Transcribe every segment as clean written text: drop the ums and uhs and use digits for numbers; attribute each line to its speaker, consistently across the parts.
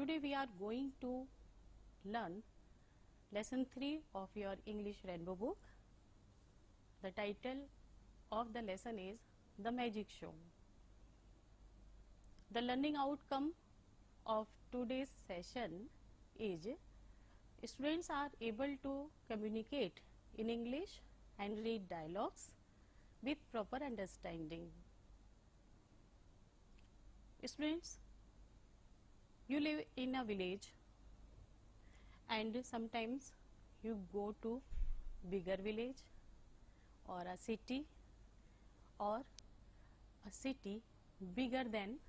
Speaker 1: Today we are going to learn lesson 3 of your English Rainbow book. The title of the lesson is The Magic Show. The learning outcome of today's session is students are able to communicate in English and read dialogues with proper understanding. Students, you live in a village and sometimes you go to bigger village or a city bigger than.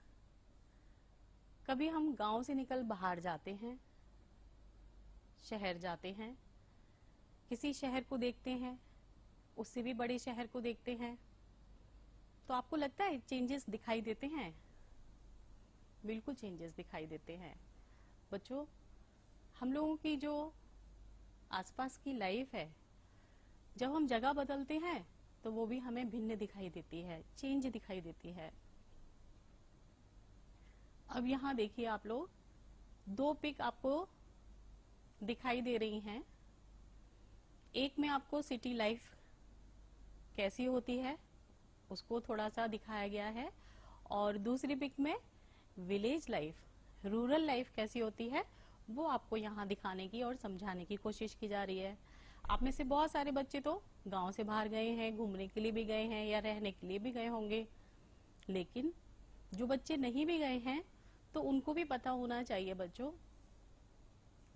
Speaker 1: कभी हम गांव से निकल बाहर जाते हैं, शहर जाते हैं, किसी शहर को देखते हैं, उससे भी बड़े शहर को देखते हैं, तो आपको लगता है चेंजेस दिखाई देते हैं? बिल्कुल चेंजेस दिखाई देते हैं। बच्चों, हम लोगों की जो आसपास की लाइफ है, जब हम जगह बदलते हैं तो वो भी हमें भिन्न दिखाई देती है, चेंज दिखाई देती है। अब यहाँ देखिए, आप लोग दो पिक आपको दिखाई दे रही हैं। एक में आपको सिटी लाइफ कैसी होती है उसको थोड़ा सा दिखाया गया है, और दूसरी पिक में विलेज लाइफ, रूरल लाइफ कैसी होती है वो आपको यहाँ दिखाने की और समझाने की कोशिश की जा रही है। आप में से बहुत सारे बच्चे तो गांव से बाहर गए हैं, घूमने के लिए भी गए हैं या रहने के लिए भी गए होंगे, लेकिन जो बच्चे नहीं भी गए हैं तो उनको भी पता होना चाहिए बच्चों,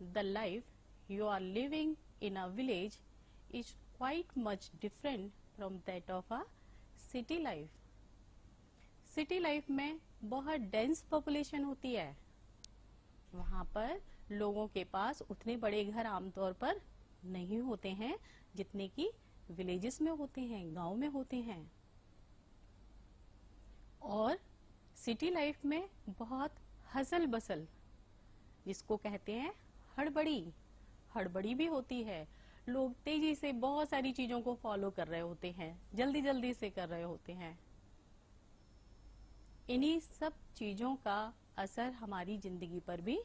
Speaker 1: the life you are living in a village is quite much different from that of a city life. City life में बहुत डेंस पॉपुलेशन होती है, वहां पर लोगों के पास उतने बड़े घर आमतौर पर नहीं होते हैं जितने कि विलेजेस में होते हैं, गांव में होते हैं। और सिटी लाइफ में बहुत हसल बसल, जिसको कहते हैं हड़बड़ी भी होती है। लोग तेजी से बहुत सारी चीजों को फॉलो कर रहे होते हैं, जल्दी जल्दी से कर रहे होते हैं। इन्हीं सब चीजों का असर हमारी जिंदगी पर भी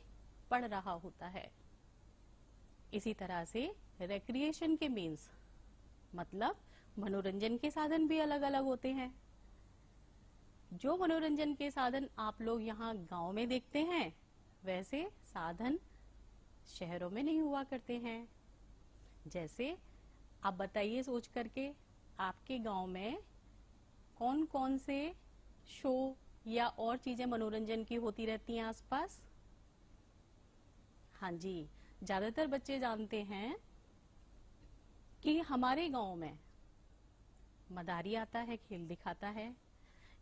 Speaker 1: पड़ रहा होता है। इसी तरह से रिक्रिएशन के मीन्स, मतलब मनोरंजन के साधन भी अलग अलग होते हैं। जो मनोरंजन के साधन आप लोग यहाँ गांव में देखते हैं, वैसे साधन शहरों में नहीं हुआ करते हैं। जैसे आप बताइए सोच करके, आपके गांव में कौन कौन से शो या और चीजें मनोरंजन की होती रहती हैं आसपास? हाँ जी, ज्यादातर बच्चे जानते हैं कि हमारे गांव में मदारी आता है, खेल दिखाता है,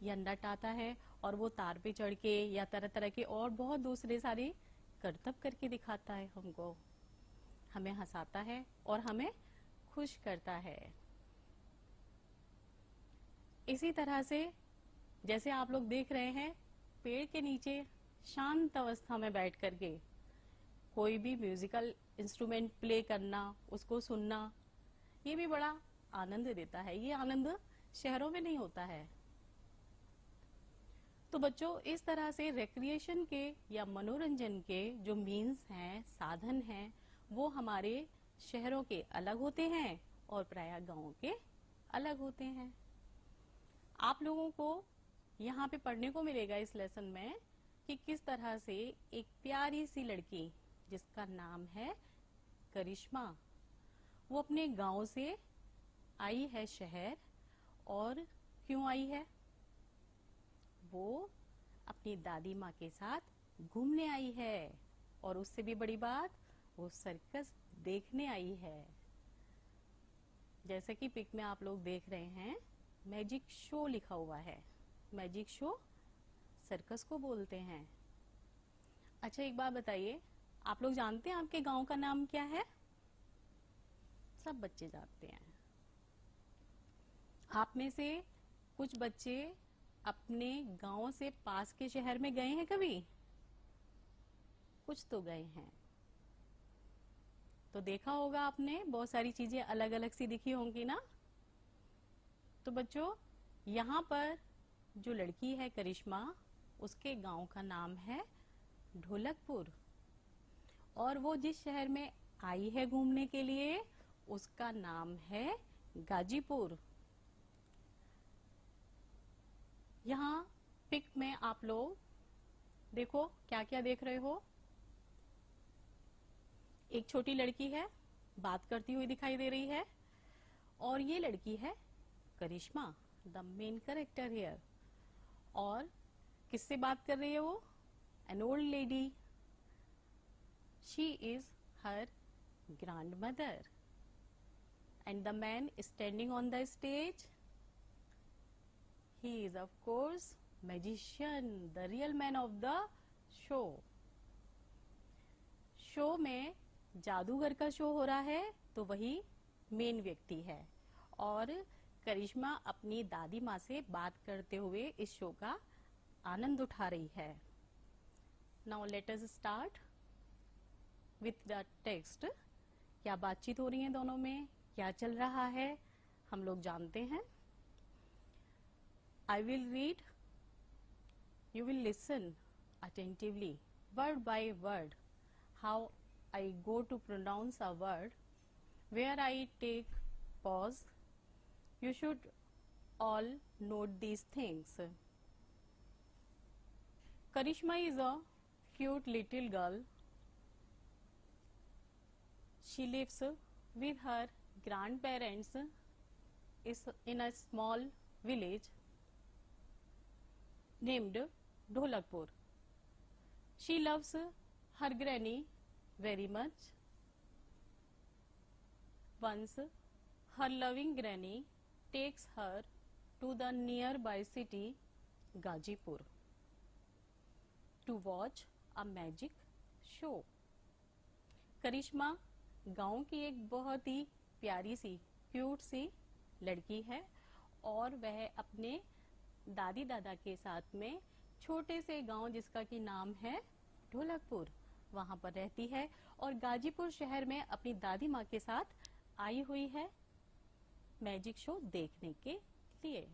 Speaker 1: या नट आता है और वो तार पे चढ़ के या तरह तरह के और बहुत दूसरे सारे करतब करके दिखाता है हमको, हमें हंसाता है और हमें खुश करता है। इसी तरह से जैसे आप लोग देख रहे हैं, पेड़ के नीचे शांत अवस्था में बैठ करके कोई भी म्यूजिकल इंस्ट्रूमेंट प्ले करना, उसको सुनना, ये भी बड़ा आनंद देता है। ये आनंद शहरों में नहीं होता है। तो बच्चों, इस तरह से रिक्रिएशन के या मनोरंजन के जो मीन्स हैं, साधन हैं, वो हमारे शहरों के अलग होते हैं और प्रायः गांवों के अलग होते हैं। आप लोगों को यहाँ पे पढ़ने को मिलेगा इस लेसन में कि किस तरह से एक प्यारी सी लड़की जिसका नाम है करिश्मा, वो अपने गांव से आई है शहर। और क्यों आई है? वो अपनी दादी माँ के साथ घूमने आई है, और उससे भी बड़ी बात, वो सर्कस देखने आई है। जैसे कि पिक में आप लोग देख रहे हैं, मैजिक शो लिखा हुआ है। मैजिक शो सर्कस को बोलते हैं। अच्छा, एक बात बताइए, आप लोग जानते हैं आपके गांव का नाम क्या है? सब बच्चे जानते हैं। आप में से कुछ बच्चे अपने गांव से पास के शहर में गए हैं कभी? कुछ तो गए हैं। तो देखा होगा आपने, बहुत सारी चीजें अलग अलग सी दिखी होंगी ना। तो बच्चों, यहाँ पर जो लड़की है करिश्मा, उसके गांव का नाम है ढोलकपुर। और वो जिस शहर में आई है घूमने के लिए उसका नाम है गाजीपुर। यहाँ पिक में आप लोग देखो क्या क्या देख रहे हो। एक छोटी लड़की है, बात करती हुई दिखाई दे रही है, और ये लड़की है करिश्मा, द मेन कैरेक्टर हियर। और किससे बात कर रही है वो? An old lady. She is her grandmother. And the man standing on the stage, he is of course magician, the real man of the show. Show में जादूगर का शो हो रहा है तो वही मेन व्यक्ति है, और करिश्मा अपनी दादी माँ से बात करते हुए इस शो का आनंद उठा रही है। Now let us start with the text. क्या बातचीत हो रही है दोनों में, क्या चल रहा है, हम लोग जानते हैं। I will read, you will listen attentively, word by word, how I go to pronounce a word, where I take pause. You should all note these things. Karishma is a cute little girl. She lives with her grandparents in a small village named Dholakpur. She loves her granny very much. Once her loving granny takes her to the nearby city Gazipur to watch a magic show. करिश्मा गांव की एक बहुत ही प्यारी सी cute सी लड़की है, और वह अपने दादी दादा के साथ में छोटे से गांव जिसका की नाम है ढोलकपुर, वहां पर रहती है, और गाजीपुर शहर में अपनी दादी माँ के साथ आई हुई है मैजिक शो देखने के लिए।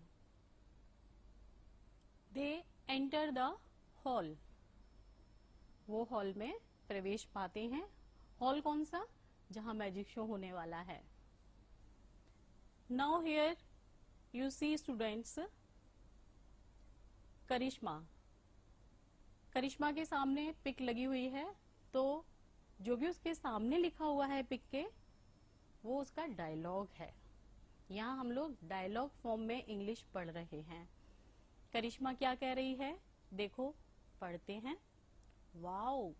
Speaker 1: They enter the hall. वो हॉल में प्रवेश पाते हैं। हॉल कौन सा? जहां मैजिक शो होने वाला है। Now here you see students, Karishma के सामने पिक लगी हुई है, तो जो भी उसके सामने लिखा हुआ है पिक के, वो उसका डायलॉग है। यहाँ हम लोग डायलॉग फॉर्म में इंग्लिश पढ़ रहे हैं। करिश्मा क्या कह रही है, देखो पढ़ते हैं। Wow,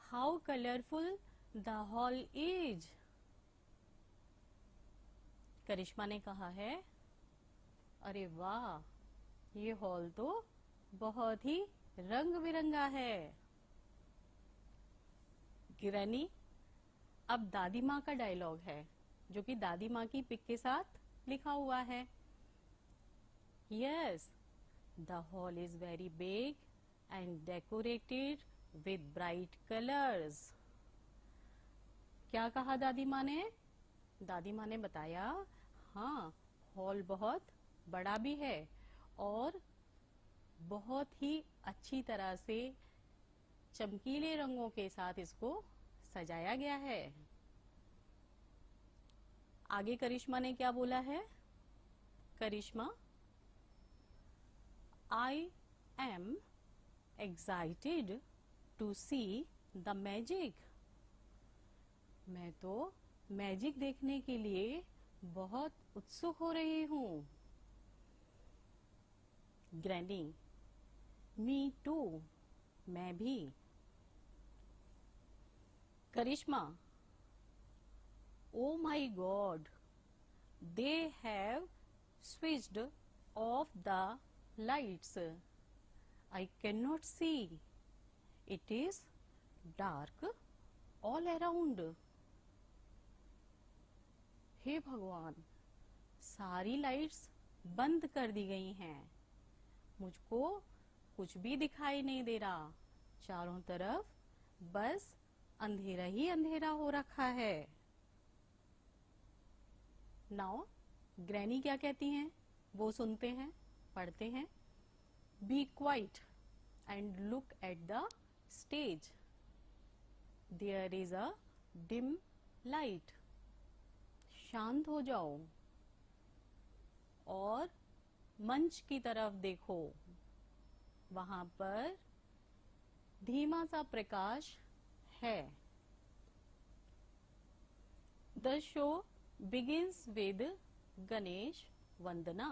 Speaker 1: how colourful the hall is. Karishma ने कहा है, अरे वाह, ये हॉल तो बहुत ही रंग बिरंगा है। ग्रैनी, अब दादी माँ का डायलॉग है, जो कि दादी माँ की पिक के साथ लिखा हुआ है। Yes, the hall is very big and decorated with bright colours. क्या कहा दादी माँ ने? दादी माँ ने बताया, हाँ, हॉल बहुत बड़ा भी है और बहुत ही अच्छी तरह से चमकीले रंगों के साथ इसको सजाया गया है। आगे करिश्मा ने क्या बोला है? Karishma, I am excited to see the magic. मैं तो मैजिक देखने के लिए बहुत उत्सुक हो रही हूँ। ग्रैनी, मी टू, मैं भी। Karishma, oh my god, they have switched off the lights. I can not see, it is dark all around. हे भगवान, सारी लाइट्स बंद कर दी गई हैं, मुझको कुछ भी दिखाई नहीं दे रहा, चारों तरफ बस अंधेरा ही अंधेरा हो रखा है। नाउ ग्रैनी क्या कहती हैं, वो सुनते हैं, पढ़ते हैं। Be quiet, and look at the stage. There is a dim light. शांत हो जाओ और मंच की तरफ देखो, वहां पर धीमा सा प्रकाश है. The show begins with Ganesh Vandana.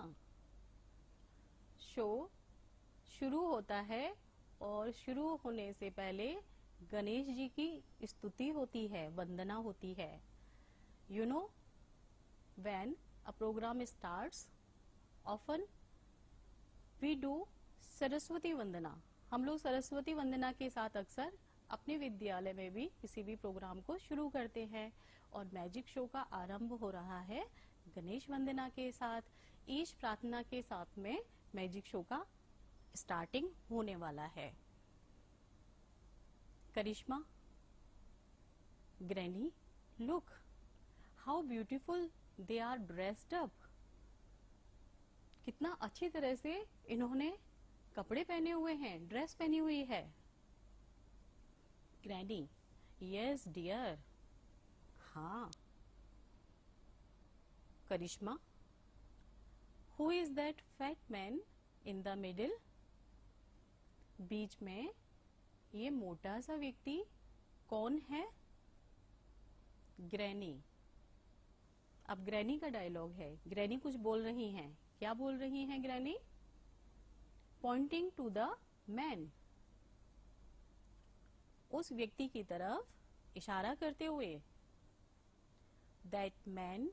Speaker 1: Show शुरू होता है और शुरू होने से पहले गणेश जी की स्तुति होती है, वंदना होती है. You know, when a program starts, often we do Saraswati वंदना. हम लोग सरस्वती वंदना के साथ अक्सर अपने विद्यालय में भी किसी भी प्रोग्राम को शुरू करते हैं. और मैजिक शो का आरंभ हो रहा है गणेश वंदना के साथ. ईश प्रार्थना के साथ में मैजिक शो का स्टार्टिंग होने वाला है. Karishma, granny, look how beautiful they are dressed up. कितना अच्छी तरह से इन्होंने कपड़े पहने हुए हैं, ड्रेस पहनी हुई है. Granny, yes dear. हाँ. Karishma, who is that fat man in the middle. बीच में ये मोटा सा व्यक्ति कौन है. ग्रैनी. अब ग्रैनी का डायलॉग है. ग्रैनी कुछ बोल रही हैं. क्या बोल रही हैं granny? Pointing to the man. उस व्यक्ति की तरफ इशारा करते हुए. That man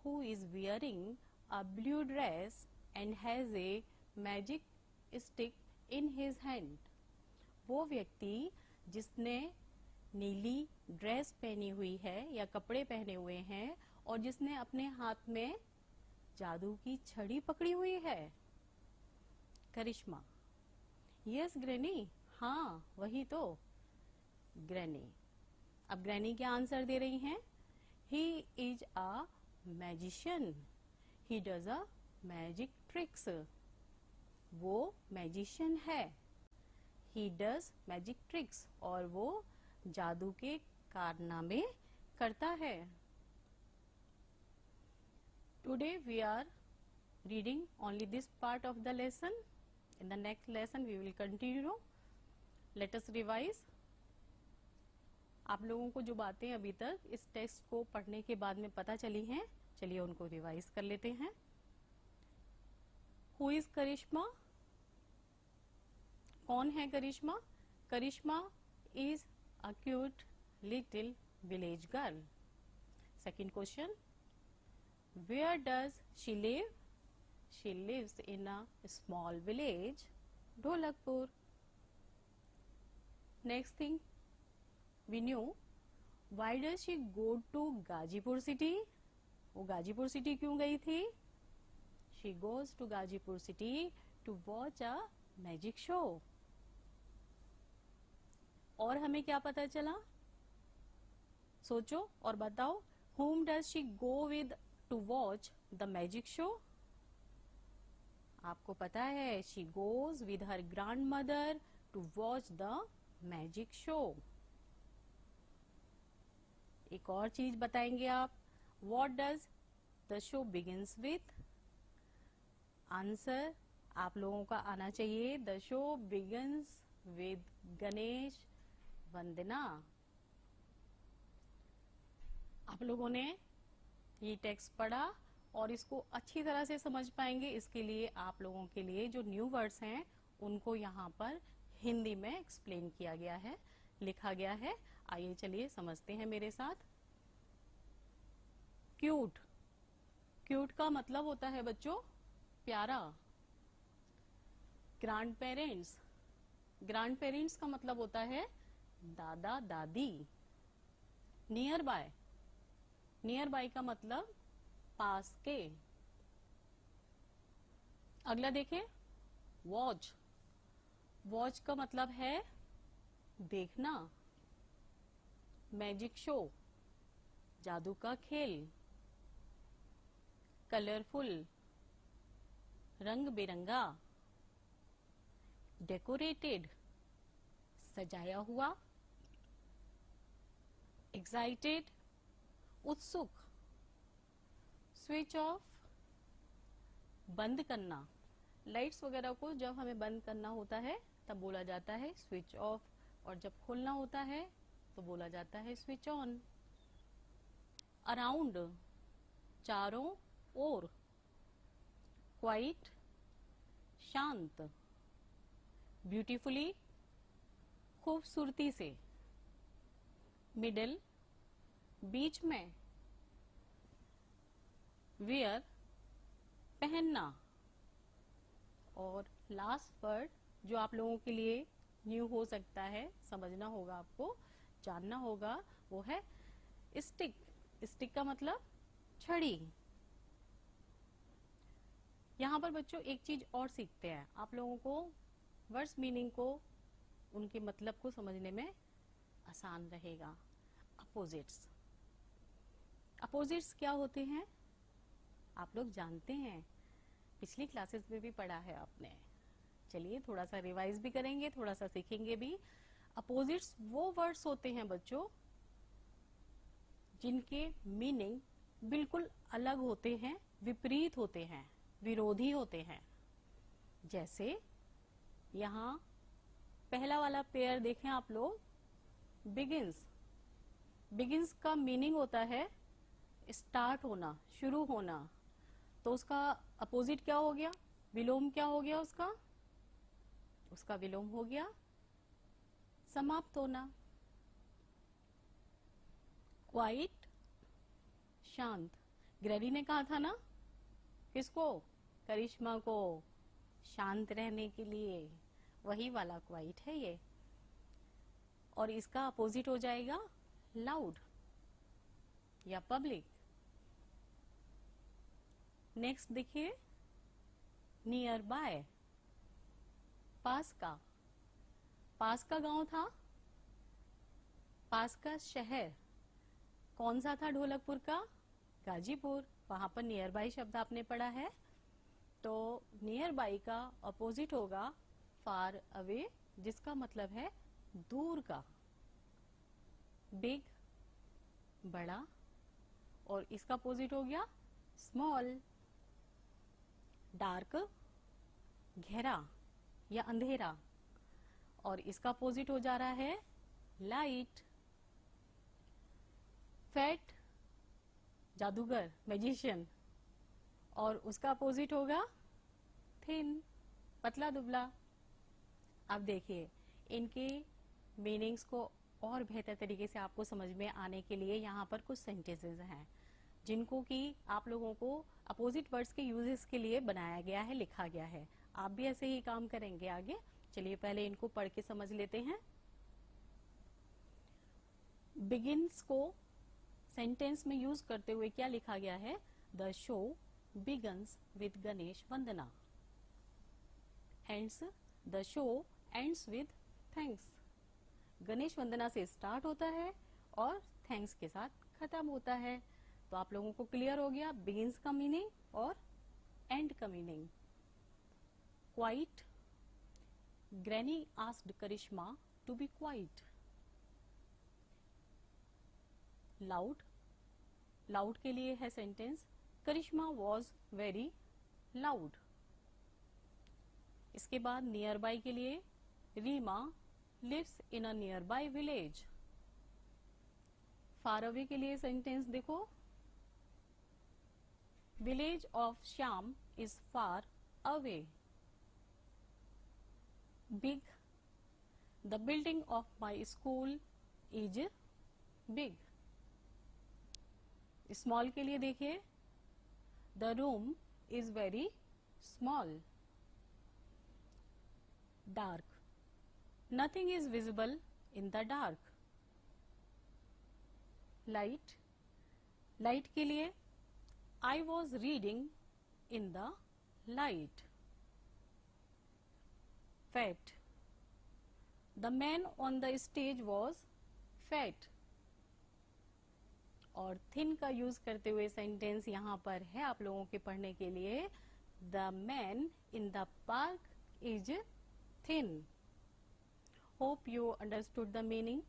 Speaker 1: who is wearing a blue dress and has a magic stick in his hand. वो व्यक्ति जिसने नीली ड्रेस पहनी हुई है या कपड़े पहने हुए हैं और जिसने अपने हाथ में जादू की छड़ी पकड़ी हुई है. करिश्मा, यस ग्रैनी. हाँ वही तो. ग्रैनी. अब ग्रैनी क्या आंसर दे रही हैं? He is a magician. He does a magic tricks. वो मैजिशियन है. He does magic tricks. और वो जादू के कारनामे करता है. Today we are reading only this part of the lesson. In the next lesson we will continue. Let us revise. आप लोगों को जो बातें अभी तक इस टेक्स्ट को पढ़ने के बाद में पता चली हैं, चलिए उनको रिवाइज कर लेते हैं. Who is Karishma. कौन है Karishma? Karishma is a cute little village girl. Second question, where does she live. She lives in a small village Dholakpur. Next thing we knew, why does she go to Ghazipur city. वो Ghazipur city क्यों गई थी? She goes to Ghazipur city to watch a magic show. और हमें क्या पता चला? सोचो और बताओ. whom does she go with to watch the magic show? आपको पता है, she goes with her grandmother to watch the magic show. एक और चीज बताएंगे आप. What does the show begins with? Answer आप लोगों का आना चाहिए. The show begins with Ganesh वंदना. आप लोगों ने ये टेक्स्ट पढ़ा और इसको अच्छी तरह से समझ पाएंगे. इसके लिए आप लोगों के लिए जो न्यू वर्ड्स हैं उनको यहाँ पर हिंदी में एक्सप्लेन किया गया है, लिखा गया है. आइए चलिए समझते हैं मेरे साथ. क्यूट. क्यूट का मतलब होता है बच्चों प्यारा. Grand parents. ग्रैंड पेरेंट्स का मतलब होता है दादा दादी. Near by. नियर बाय का मतलब पास के. अगला देखें, वॉच. वॉच का मतलब है देखना. मैजिक शो, जादू का खेल. कलरफुल, रंग बिरंगा. डेकोरेटेड, सजाया हुआ, एक्साइटेड, उत्सुक, स्विच ऑफ, बंद करना। लाइट्स वगैरह को जब हमें बंद करना होता है तब बोला जाता है स्विच ऑफ, और जब खोलना होता है तो बोला जाता है स्विच ऑन। अराउंड, चारों ओर, क्वाइट, शांत, ब्यूटीफुली, खूबसूरती से, मिडिल, बीच में, वियर, पहनना, और लास्ट वर्ड जो आप लोगों के लिए न्यू हो सकता है, समझना होगा आपको, जानना होगा, वो है स्टिक। स्टिक का मतलब छड़ी। यहाँ पर बच्चों एक चीज और सीखते हैं, आप लोगों को वर्ड्स मीनिंग को, उनके मतलब को समझने में आसान रहेगा। अपोजिट्स, अपोजिट्स क्या होते हैं आप लोग जानते हैं, पिछली क्लासेस में भी पढ़ा है आपने। चलिए थोड़ा सा रिवाइज भी करेंगे, थोड़ा सा सीखेंगे भी। अपोजिट्स वो वर्ड्स होते हैं बच्चों जिनके मीनिंग बिल्कुल अलग होते हैं, विपरीत होते हैं, विरोधी होते हैं। जैसे यहाँ पहला वाला पेयर देखें आप लोग, बिगिंस। बिगिंस का मीनिंग होता है स्टार्ट होना, शुरू होना, तो उसका अपोजिट क्या हो गया, विलोम क्या हो गया उसका? उसका विलोम हो गया समाप्त होना। क्वाइट, शांत। ग्रैडी ने कहा था ना, किसको? करिश्मा को, शांत रहने के लिए, वही वाला क्वाइट है ये। और इसका अपोजिट हो जाएगा लाउड या पब्लिक। नेक्स्ट देखिए, नियर बाय, पास का। पास का गांव था, पास का शहर कौन सा था ढोलकपुर का? गाजीपुर। वहां पर नियर बाय शब्द आपने पढ़ा है। तो नियर बाय का अपोजिट होगा फार अवे, जिसका मतलब है दूर का। बिग, बड़ा, और इसका अपोजिट हो गया स्मॉल। डार्क, गहरा या अंधेरा, और इसका अपोजिट हो जा रहा है लाइट। फैट, जादूगर, मैजिशियन, और उसका अपोजिट होगा थिन, पतला दुबला। अब देखिए इनके मीनिंग्स को और बेहतर तरीके से आपको समझ में आने के लिए यहाँ पर कुछ सेंटेंसेस हैं जिनको कि आप लोगों को अपोजिट वर्ड्स के यूजेस के लिए बनाया गया है, लिखा गया है। आप भी ऐसे ही काम करेंगे आगे। चलिए पहले इनको पढ़ के समझ लेते हैं। बिगिंस को सेंटेंस में यूज करते हुए क्या लिखा गया है? The show begins with Ganesh Vandana, ends the show ends with thanks. Ganesh Vandana से स्टार्ट होता है और थैंक्स के साथ खत्म होता है। तो आप लोगों को क्लियर हो गया बिगिंस का मीनिंग और एंड का meaning. Quiet, granny asked Karishma to be quiet. Loud, loud के लिए है sentence Karishma was very loud. इसके बाद नियर बाय के लिए Reema lives in a nearby village. Far away के लिए सेंटेंस देखो, village of Shyam is far away. Big, the building of my school is big. Small के लिए देखिए, the room is very small. Dark, nothing is visible in the dark. Light, light के लिए I was reading in the light. Fat, the man on the stage was fat. और thin का use करते हुए sentence यहाँ पर है आप लोगों के पढ़ने के लिए, the man in the park is thin. Hope you understood the meaning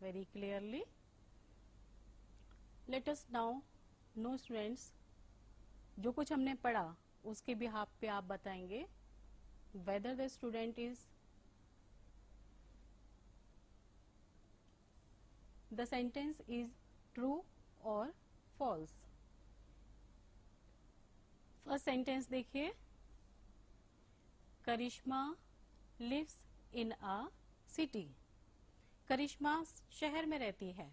Speaker 1: very clearly. Let us now know students, जो कुछ हमने पढ़ा उसके बिहाफ पे आप बताएंगे whether the student is the sentence is true or false. First sentence देखिए, करिश्मा lives in a city. करिश्मा शहर में रहती है.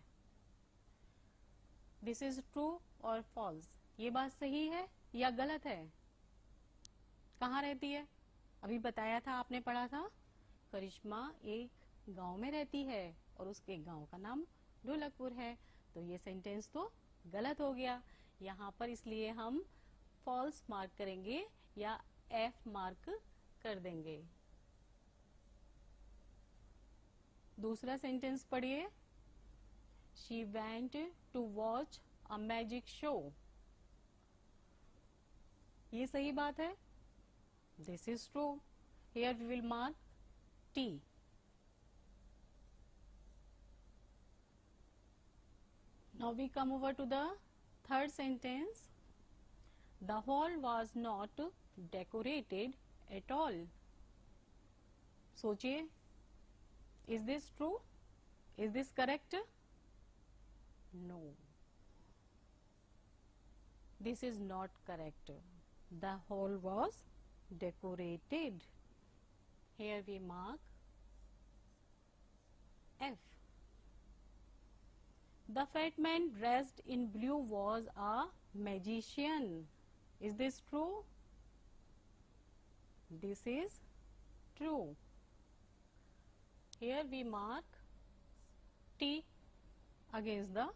Speaker 1: दिस इज ट्रू और फॉल्स. ये बात सही है या गलत है? कहाँ रहती है? अभी बताया था, आपने पढ़ा था, करिश्मा एक गांव में रहती है और उसके गांव का नाम ढोलकपुर है. तो ये सेंटेंस तो गलत हो गया यहाँ पर, इसलिए हम फॉल्स मार्क करेंगे या एफ मार्क कर देंगे. दूसरा सेंटेंस पढ़िए, she went to watch a magic show. ये सही बात है. This is true. Here we will mark T. Now we come over to the third sentence. The hall was not decorated at all. सोचिए, is this true? Is this correct? No. This is not correct. The hall was decorated. Here we mark F. The fat man dressed in blue was a magician. Is this true? This is true. Here we mark T against the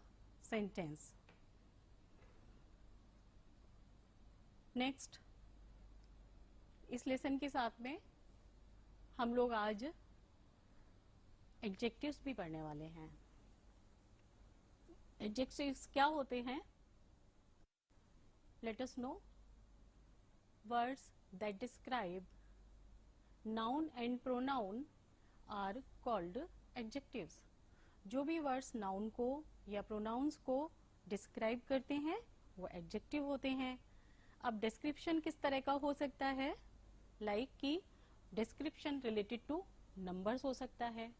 Speaker 1: sentence. Next, इस lesson के साथ में हम लोग आज adjectives भी पढ़ने वाले हैं. एडजेक्टिव्स क्या होते हैं? Let us know. Words that describe noun and pronoun are called adjectives. जो भी वर्ड्स नाउन को या प्रोनाउंस को डिस्क्राइब करते हैं वो एडजेक्टिव होते हैं. अब डिस्क्रिप्शन किस तरह का हो सकता है? लाइक कि डिस्क्रिप्शन रिलेटेड टू नंबर्स हो सकता है,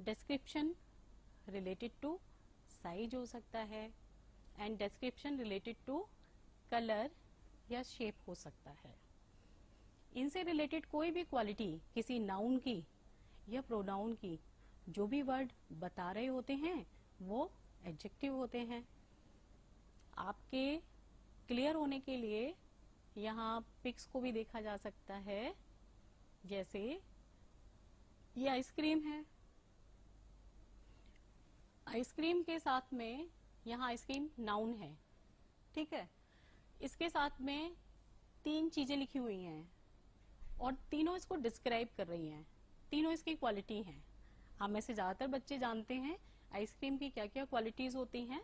Speaker 1: डिस्क्रिप्शन रिलेटेड टू साइज हो सकता है, and description related to colour या शेप हो सकता है. इनसे रिलेटेड कोई भी क्वालिटी किसी नाउन की या प्रोनाउन की जो भी वर्ड बता रहे होते हैं वो एडजेक्टिव होते हैं. आपके क्लियर होने के लिए यहाँ पिक्स को भी देखा जा सकता है. जैसे ये आइसक्रीम है, आइसक्रीम के साथ में यहाँ आइसक्रीम नाउन है, ठीक है. इसके साथ में तीन चीजें लिखी हुई हैं और तीनों इसको डिस्क्राइब कर रही हैं, तीनों इसकी क्वालिटी हैं. हम में से ज्यादातर बच्चे जानते हैं आइसक्रीम की क्या क्या क्वालिटीज होती हैं,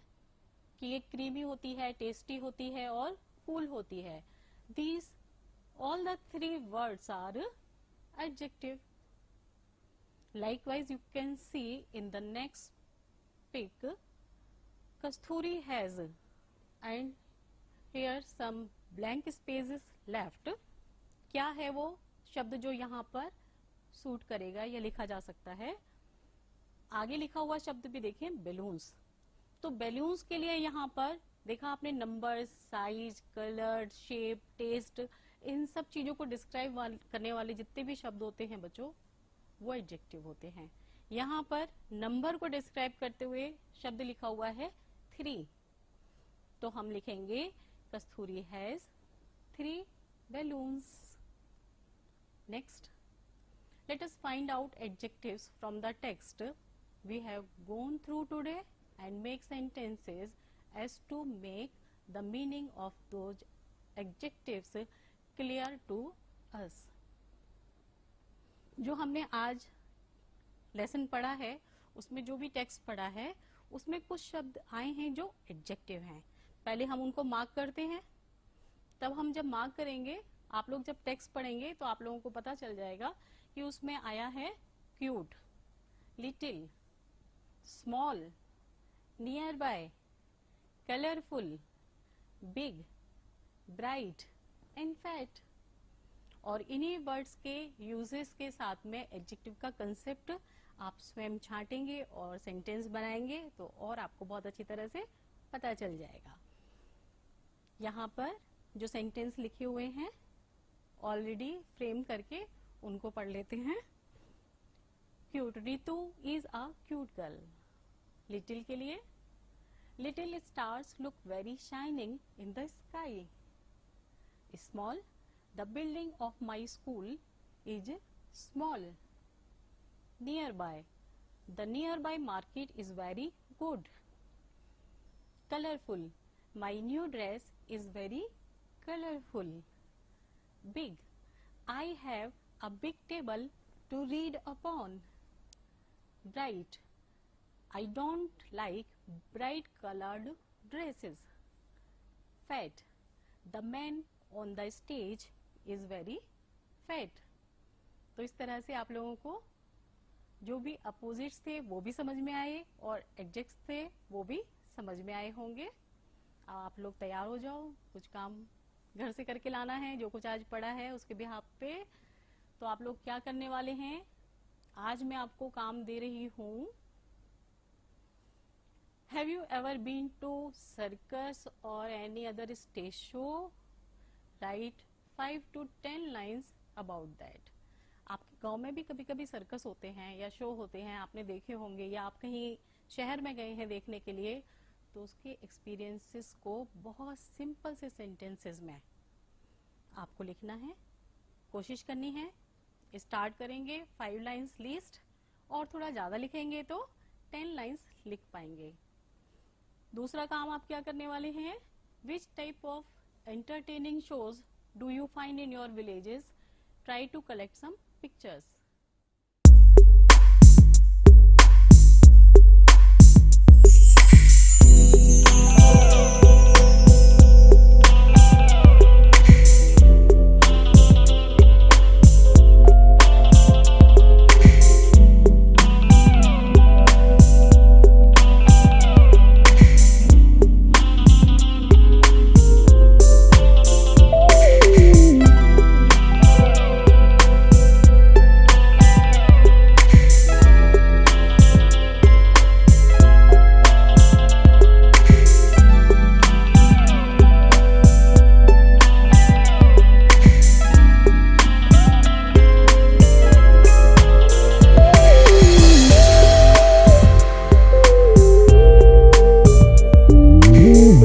Speaker 1: कि ये क्रीमी होती है, टेस्टी होती है और कूल होती है. These all the three words are adjective. Likewise, you can see in the next pic, Kasturi has, and here some blank spaces left. क्या है वो शब्द जो यहाँ पर सूट करेगा या लिखा जा सकता है? आगे लिखा हुआ शब्द भी देखें, बेलून्स. तो बेलून्स के लिए यहाँ पर देखा आपने, number, size, colour, shape, taste, इन सब चीजों को डिस्क्राइब करने वाले जितने भी शब्द होते हैं बच्चों वो एडजेक्टिव होते हैं. यहाँ पर नंबर को डिस्क्राइब करते हुए शब्द लिखा हुआ है 3, तो हम लिखेंगे कस्तूरी has 3 balloons. Next, let us find out adjectives from the text we have gone through today and make sentences as to make the meaning of those adjectives clear to us. जो हमने आज लेसन पढ़ा है उसमें जो भी text पढ़ा है उसमें कुछ शब्द आए हैं जो एडजेक्टिव हैं. पहले हम उनको मार्क करते हैं, तब हम जब मार्क करेंगे, आप लोग जब टेक्स्ट पढ़ेंगे तो आप लोगों को पता चल जाएगा कि उसमें आया है cute, little, small, near by, colourful, big, bright and fat. और इन्हीं वर्ड्स के यूजेस के साथ में एडजेक्टिव का कंसेप्ट आप स्वयं छांटेंगे और सेंटेंस बनाएंगे तो और आपको बहुत अच्छी तरह से पता चल जाएगा। यहाँ पर जो सेंटेंस लिखे हुए हैं ऑलरेडी फ्रेम करके उनको पढ़ लेते हैं। Cute, Ritu is a cute girl. Little के लिए, little stars look very shining in the sky. Small, the building of my school is small. Nearby, the nearby market is very good. Colorful, my new dress is very colorful. Big, I have a big table to read upon. Bright, I don't like bright colored dresses. Fat, the man on the stage is very fat. तो इस तरह से आप लोगों को जो भी opposites थे वो भी समझ में आए और एडजेक्ट्स थे वो भी समझ में आए होंगे। आप लोग तैयार हो जाओ, कुछ काम घर से करके लाना है जो कुछ आज पढ़ा है उसके बिहाफ पे। तो आप लोग क्या करने वाले हैं, आज मैं आपको काम दे रही हूँ। Have you ever been to circus और any other stage show? Write 5 to 10 lines about that. आपके गांव में भी कभी कभी सर्कस होते हैं या शो होते हैं, आपने देखे होंगे, या आप कहीं शहर में गए हैं देखने के लिए, तो उसके एक्सपीरियंसेस को बहुत सिंपल से सेंटेंसेस में आपको लिखना है, कोशिश करनी है। स्टार्ट करेंगे 5 लाइन्स लीस्ट और थोड़ा ज्यादा लिखेंगे तो 10 लाइन्स लिख पाएंगे। दूसरा काम आप क्या करने वाले हैं, which type of entertaining shows do you find in your villages? Try to collect some pictures.